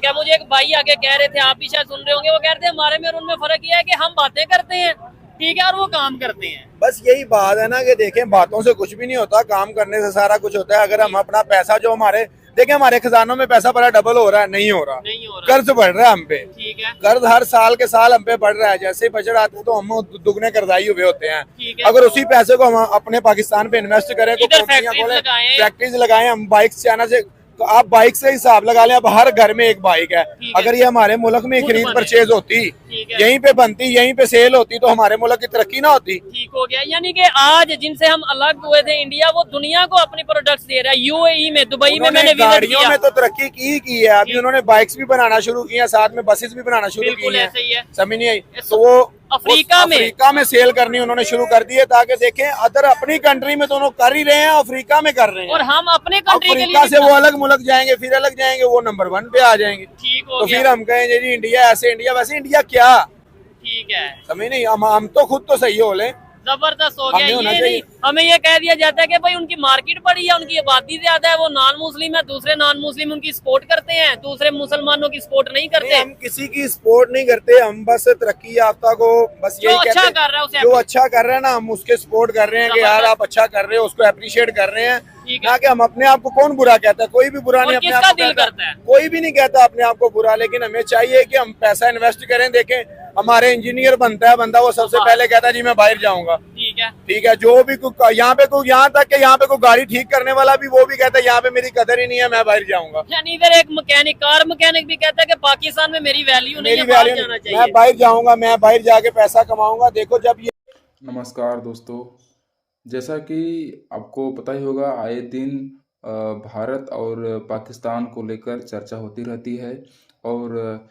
फर्क है। मुझे एक भाई आगे कह रहे थे, आप भी शायद सुन रहे होंगे, वो कह रहे थे हमारे में और उनमें फर्क ये है कि हम बातें करते हैं, ठीक है, और वो काम करते हैं। बस यही बात है ना कि देखें, बातों से कुछ भी नहीं होता, काम करने से सारा कुछ होता है। अगर हम अपना पैसा जो हमारे देखें, हमारे खजानों में पैसा पड़ा डबल हो रहा है, नहीं हो रहा, कर्ज बढ़ रहा है हम पे, ठीक है, कर्ज हर साल के साल हम पे बढ़ रहा है। जैसे ही बजट आते हैं तो हम दुगने कर्जाई हुए होते हैं। अगर उसी पैसे को हम अपने पाकिस्तान पे इन्वेस्ट करें, तो फैक्ट्रीज लगाएं, हम बाइक से आना से, तो आप बाइक से हिसाब लगा लें, अब हर घर में एक बाइक है। अगर ये हमारे मुल्क में खरीद परचेज होती, यहीं पे बनती, यहीं पे सेल होती, तो हमारे मुल्क की तरक्की ना होती। ठीक हो गया, यानी कि आज जिनसे हम अलग हुए थे इंडिया, वो दुनिया को अपनी प्रोडक्ट्स दे रहा है। यूएई में, दुबई में मैंने गाड़ियों में तो तरक्की की है। अभी उन्होंने बाइक्स भी बनाना शुरू किया, साथ में बसेस भी बनाना शुरू की है, समझ नहीं आई। तो वो अफ्रीका में सेल करनी उन्होंने शुरू कर दी है, ताकि देखें अदर अपनी कंट्री में तो उन्होंने कर ही रहे हैं, अफ्रीका में कर रहे हैं, और हम अपने कंट्री के लिए अफ्रीका से वो अलग मुल्क जाएंगे, फिर अलग जाएंगे, वो नंबर 1 पे आ जाएंगे। तो फिर हम कहेंगे जी इंडिया ऐसे, इंडिया वैसे, इंडिया क्या, ठीक है, समझ नहीं। हम तो खुद तो सही हो लें, जबरदस्त हो गया। ये नहीं हमें ये कह दिया जाता है कि भाई उनकी मार्केट बड़ी है, उनकी आबादी ज्यादा है, वो नॉन मुस्लिम है, दूसरे नॉन मुस्लिम उनकी सपोर्ट करते हैं, दूसरे मुसलमानों की सपोर्ट नहीं करते। हम किसी की सपोर्ट नहीं करते, हम बस तरक्की याफ्ता को बस यही कहते हैं, जो अच्छा कर रहा है ना, हम उसके सपोर्ट कर रहे हैं कि यार आप अच्छा कर रहे हो, उसको अप्रिशिएट कर रहे हैं। ना कि हम अपने आप को, कौन बुरा कहता है, कोई भी बुरा नहीं अपने आप को कहता है, कोई भी नहीं कहता अपने आप को बुरा। लेकिन हमें चाहिए कि हम पैसा इन्वेस्ट करें। देखें, हमारे इंजीनियर बनता है बंदा, वो सबसे पहले कहता है जी मैं बाहर जाऊंगा, ठीक है। जो भी यहाँ पे कोई, यहाँ तक कि यहाँ पे कोई गाड़ी ठीक करने वाला भी, वो भी कहता है यहाँ पे मेरी कदर ही नहीं है, मैं बाहर जाऊंगा। यानी इधर एक मैकेनिक, कार मैकेनिक भी कहता है कि पाकिस्तान में मेरी वैल्यू नहीं है, बाहर जाना चाहिए, मैं बाहर जाऊंगा, मैं बाहर जाके पैसा कमाऊंगा। देखो जब ये नमस्कार दोस्तों, जैसा कि आपको पता ही होगा, आए दिन भारत और पाकिस्तान को लेकर चर्चा होती रहती है। और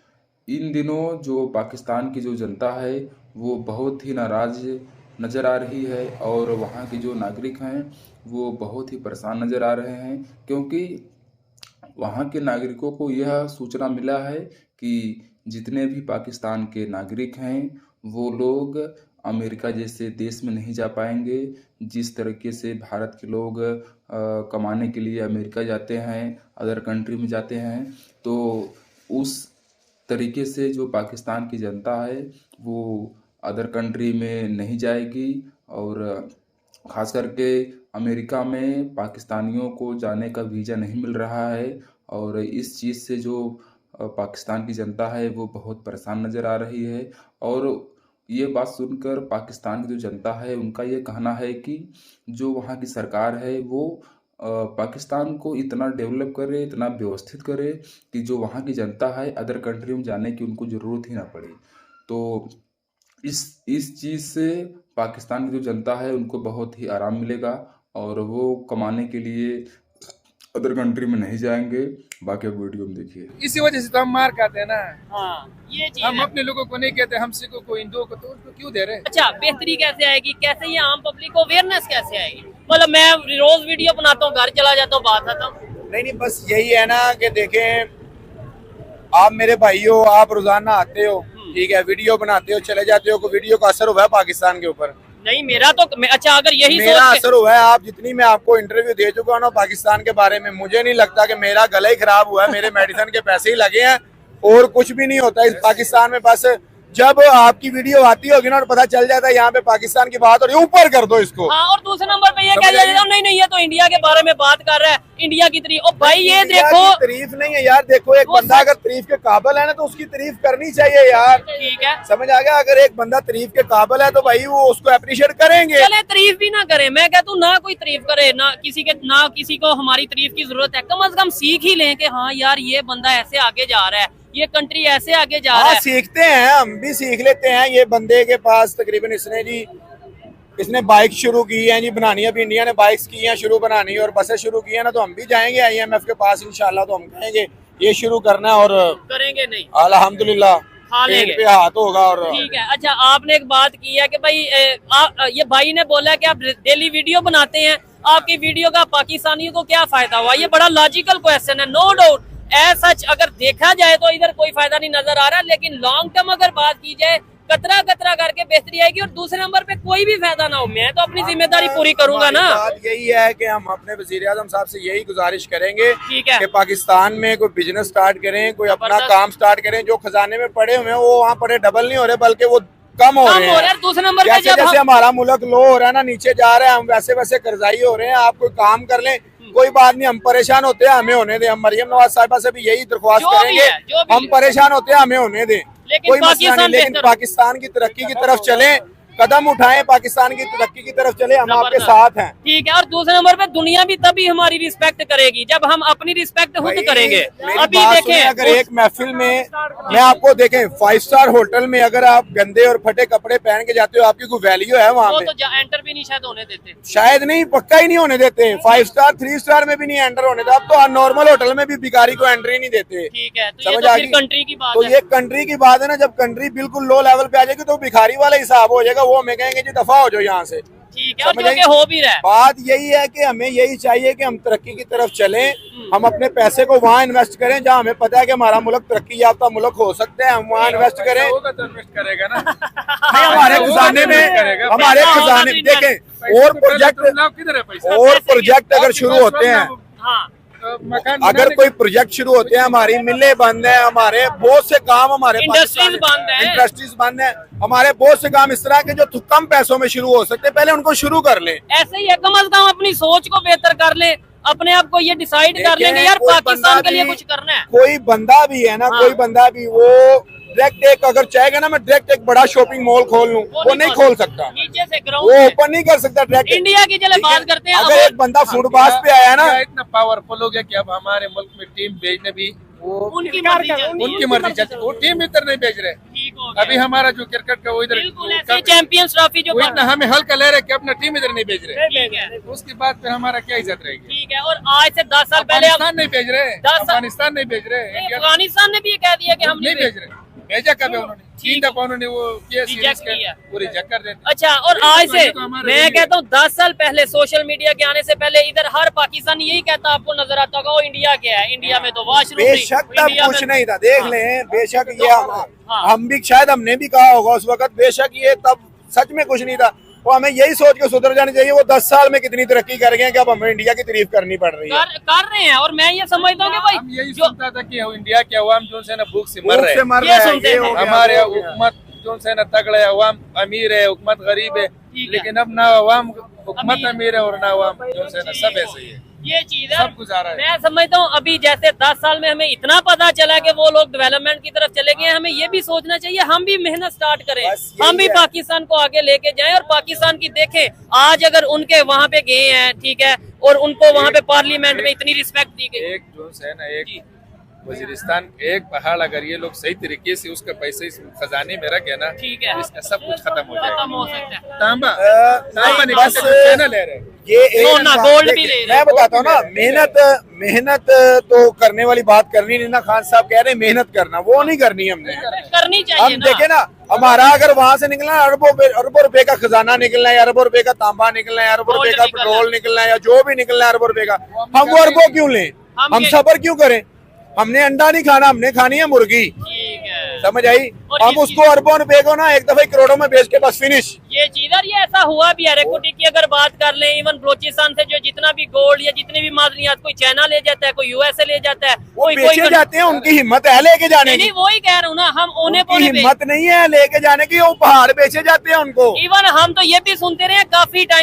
इन दिनों जो पाकिस्तान की जो जनता है वो बहुत ही नाराज़ नज़र आ रही है, और वहाँ के जो नागरिक हैं वो बहुत ही परेशान नज़र आ रहे हैं, क्योंकि वहाँ के नागरिकों को यह सूचना मिला है कि जितने भी पाकिस्तान के नागरिक हैं वो लोग अमेरिका जैसे देश में नहीं जा पाएंगे। जिस तरीके से भारत के लोग कमाने के लिए अमेरिका जाते हैं, अदर कंट्री में जाते हैं, तो उस तरीके से जो पाकिस्तान की जनता है वो अदर कंट्री में नहीं जाएगी। और ख़ास करके अमेरिका में पाकिस्तानियों को जाने का वीज़ा नहीं मिल रहा है, और इस चीज़ से जो पाकिस्तान की जनता है वो बहुत परेशान नज़र आ रही है। और ये बात सुनकर पाकिस्तान की जो जनता है उनका ये कहना है कि जो वहाँ की सरकार है वो पाकिस्तान को इतना डेवलप करे, इतना व्यवस्थित करे कि जो वहाँ की जनता है अदर कंट्री में जाने की उनको ज़रूरत ही ना पड़े। तो इस चीज़ से पाकिस्तान की जो जनता है उनको बहुत ही आराम मिलेगा, और वो कमाने के लिए अदर कंट्री में नहीं जाएंगे। बाकी अब वीडियो में देखिए। इसी वजह से तो हम मार खाते हैं ना। हाँ, ये चीज हम अपने लोगों को नहीं कहते, हम सिखों को, हिंदुओं को, तो उसको क्यों दे रहे हैं? अच्छा, बेहतरी कैसे आएगी, कैसे ये आम पब्लिक को अवेयरनेस कैसे आएगी? मतलब मैं रोज वीडियो बनाता हूँ, घर चला जाता हूँ, बात आता हूँ। नहीं, बस यही है ना कि देखें, आप मेरे भाई हो, आप रोजाना आते हो, ठीक है, वीडियो बनाते हो, चले जाते हो, वीडियो का असर हुआ है पाकिस्तान के ऊपर? नहीं, मेरा तो अच्छा, अगर यही मेरा असर हुआ है। आप जितनी मैं आपको इंटरव्यू दे चुका हूँ ना पाकिस्तान के बारे में, मुझे नहीं लगता कि मेरा गला ही खराब हुआ है, मेरे मेडिसिन के पैसे ही लगे हैं, और कुछ भी नहीं होता इस पाकिस्तान में। बस जब आपकी वीडियो आती होगी ना और पता चल जाता है यहाँ पे पाकिस्तान की बात, और ऊपर कर दो इसको। हाँ, और दूसरे नंबर पे ये कह दिया नहीं ये तो इंडिया के बारे में बात कर रहा है, इंडिया की तारीफ। और भाई ये देखो, तारीफ नहीं है यार, देखो एक बंदा अगर तारीफ के काबिल है ना तो उसकी तारीफ करनी चाहिए यार, ठीक है, समझ आ गया? अगर एक बंदा तारीफ के काबिल है तो भाई वो उसको अप्रिशिएट करेंगे। चले तारीफ भी ना करे, मैं कहता हूँ ना कोई तारीफ करे, ना किसी को हमारी तारीफ की जरूरत है, कम से कम सीख ही लें कि हाँ यार ये बंदा ऐसे आगे जा रहा है, ये कंट्री ऐसे आगे जा रहा है। सीखते हैं, हम भी सीख लेते हैं। ये बंदे के पास तकरीबन इसने बाइक शुरू की है जी बनानी, अभी इंडिया ने बाइक्स की हैं शुरू बनानी, और बसें शुरू की है ना, तो हम भी जाएंगे IMF के पास इंशाल्लाह, तो हम कहेंगे ये शुरू करना है, और करेंगे नहीं अल्हम्दुलिल्लाह पेट पे हाथ होगा। और ठीक है, अच्छा, आपने एक बात की है कि भाई ये भाई ने बोला कि आप डेली वीडियो बनाते हैं, आपकी वीडियो का पाकिस्तानियों को क्या फायदा हुआ? ये बड़ा लॉजिकल क्वेश्चन है, नो डाउट। सच अगर देखा जाए तो इधर कोई फायदा नहीं नजर आ रहा, लेकिन लॉन्ग टर्म अगर बात की जाए कतरा कतरा करके बेहतरी आएगी और दूसरे नंबर पे कोई भी फायदा ना हो। मैं तो अपनी जिम्मेदारी पूरी करूंगा ना। बात यही है कि हम अपने वजीर आजम साहब से यही गुजारिश करेंगे ठीक है कि पाकिस्तान में कोई बिजनेस स्टार्ट करें, कोई अपना काम स्टार्ट करें। जो खजाने में पड़े हुए हैं वो वहाँ पड़े डबल नहीं हो रहे बल्कि वो कम हो रहे हैं। दूसरे नंबर पे जैसे जैसे हमारा मुल्क लो हो रहा है ना, नीचे जा रहा है, हम वैसे वैसे कर्जाई हो रहे हैं। आप कोई काम कर लें, कोई बात नहीं, हम परेशान होते हैं, हमें होने दें। हम मरियम नवाज साहिबा से भी यही दरख्वास्त करेंगे, हम परेशान होते हैं, हमें होने दें, कोई मसला नहीं। लेकिन पाकिस्तान की तरक्की की तरफ चलें, कदम उठाएं, पाकिस्तान की तरक्की की तरफ चले, हम आपके साथ हैं। ठीक है। और दूसरे नंबर पे दुनिया भी तभी हमारी रिस्पेक्ट करेगी जब हम अपनी रिस्पेक्ट खुद करेंगे। अभी देखें, अगर एक महफिल में मैं आपको देखें 5 स्टार होटल में अगर आप गंदे और फटे कपड़े पहन के जाते हो, आपकी कोई वैल्यू है वहाँ पे? तो एंटर भी नहीं शायद होने देते, शायद नहीं, पक्का ही नहीं होने देते। 5 स्टार 3 स्टार में भी नहीं एंटर होने देते। अब तो नॉर्मल होटल में भी भिखारी को एंट्री नहीं देते। ठीक है, तो समझ ये आ तो गई? कंट्री की बात तो है। ये कंट्री की बात है ना। जब कंट्री बिल्कुल लो लेवल पे आ जाएगी तो भिखारी वाला हिसाब हो जाएगा। वो हमें कहेंगे जी दफा हो जाओ यहाँ से। ठीक है, जो कि हो भी रहा है। बात यही है कि हमें यही चाहिए कि हम तरक्की की तरफ चलें, हम अपने पैसे को वहाँ इन्वेस्ट करें जहाँ हमें पता है कि हमारा मुल्क तरक्की याफ्ता मुल्क हो सकते हैं। हम वहाँ इन्वेस्ट करें। तो इन्वेस्ट करेगा ना। नहीं, हमारे खजाने में, हमारे खजाने में देखें। और प्रोजेक्ट अगर शुरू होते हैं, अगर कोई प्रोजेक्ट शुरू होते हैं, हमारी मिलें बंद है, हमारे बहुत से काम, हमारे इंडस्ट्रीज बंद है, हमारे बहुत से काम इस तरह के जो कम पैसों में शुरू हो सकते हैं, पहले उनको शुरू कर लें। ऐसे ही है, कम अज कम अपनी सोच को बेहतर कर ले, अपने आप को ये डिसाइड कर लेंगे यार पाकिस्तान के लिए कुछ करना है। कोई बंदा भी है ना, कोई बंदा भी वो डायरेक्ट एक अगर चाहेगा ना, मैं डायरेक्ट एक बड़ा शॉपिंग मॉल खोल लूं, वो नहीं खोल सकता। नीचे से वो ओपन नहीं कर सकता डायरेक्ट। इंडिया की चले बात करते हैं। अगर एक बंदा फुटपाथ पे आया ना, इतना पावरफुल हो गया कि अब हमारे मुल्क में टीम भेजने भी वो उनकी मर्जी चलती, वो टीम इधर नहीं भेज रहे। अभी हमारा जो क्रिकेट का वो इधर चैंपियंस ट्रॉफी जो हमें हल्का ले रहे कि अपना टीम इधर नहीं भेज रहे। उसके बाद फिर हमारा क्या इज्जत रहेगी? ठीक है। और आज से 10 साल पहले अफगानिस्तान नहीं भेज रहे, अफगानिस्तान नहीं भेज रहे, अफगानिस्तान ने भी ये कह दिया कि हम नहीं भेज रहे। भेजा कब है उन्होंने? 3 दफा उन्होंने वो रिजेक्ट किया, वो रिजेक्ट कर देते। अच्छा, और आज से मैं कहता हूँ 10 साल पहले सोशल मीडिया के आने से पहले इधर हर पाकिस्तानी यही कहता आपको नजर आता होगा, वो इंडिया क्या है, इंडिया में तो वॉशरूम बेशक तब कुछ नहीं था। देख लें, बेशक ये हम भी शायद हमने भी कहा होगा उस वक्त, बेशक ये तब सच में कुछ नहीं था। वो हमें यही सोच के सुधर जानी चाहिए। वो 10 साल में कितनी तरक्की कर गए कि अब हमें इंडिया की तारीफ करनी पड़ रही है। कर रहे हैं। और मैं ये समझता हूँ कि भाई हम यही सुनता था कि इंडिया के अवाम जो से ना भूख से मर रहे हैं, हमारे हुकूमत जो से ना तगड़ा है, अवाम अमीर है, हुकूमत गरीब है। लेकिन अब ना अवाम हुकूमत अमीर है और ना अवाम जो से ना सब ऐसे ही है। ये चीज है, सब गुजारा है। मैं समझता हूँ अभी जैसे 10 साल में हमें इतना पता चला कि वो लोग डेवलपमेंट की तरफ चले गए, हमें ये भी सोचना चाहिए हम भी मेहनत स्टार्ट करें, हम भी पाकिस्तान को आगे लेके जाएं और पाकिस्तान की देखें। आज अगर उनके वहाँ पे गए हैं, ठीक है, और उनको वहाँ पे पार्लियामेंट में इतनी रिस्पेक्ट दी गई। एक जो है ना, एक वजीरिस्तान एक पहाड़ अगर ये लोग सही तरीके से उसका पैसे इस खजाने में रखे ना, ठीक है, इसका सब कुछ खत्म हो जाएगा। खत्म हो सकता है। तांबा निकाल के चैनल ले रहे हैं। ये सोना गोल्ड भी ले रहे हैं। मैं बताता हूँ ना, मेहनत तो करने वाली बात करनी नहीं ना। खान साहब कह रहे हैं मेहनत करना, वो नहीं करनी हमने, करनी चाहिए। हम देखे ना, हमारा अगर वहाँ से निकलना है अरबों रुपए का खजाना निकलना है, अरबों रुपए का तांबा निकलना है, अरबों रुपए का पेट्रोल निकलना है, या जो भी निकलना है अरबों रुपए का, हम वो अरबों क्यों लें? हम सबर क्यों करें? हमने अंडा नहीं खाना, हमने खानी है मुर्गी। ठीक है, समझ आई? हम उसको अरबों रुपए को ना एक दफे करोड़ों में बेच के बस फिनिश। ये चीज और ये ऐसा हुआ भी है। रेकोटी की अगर बात कर लें, इवन बलोचिस्तान से जो जितना भी गोल्ड या जितने भी मादनियात, कोई चाइना ले जाता है, कोई यूएसए ले जाता है, कोई बेचे जाते हैं। उनकी हिम्मत है लेके जाने की? नहीं, वही कह रहा हूँ ना, हम ओने पोने हिम्मत नहीं है लेके जाने की। वो पहाड़ बेचे जाते हैं उनको। इवन हम तो ये भी सुनते रहे काफी टाइम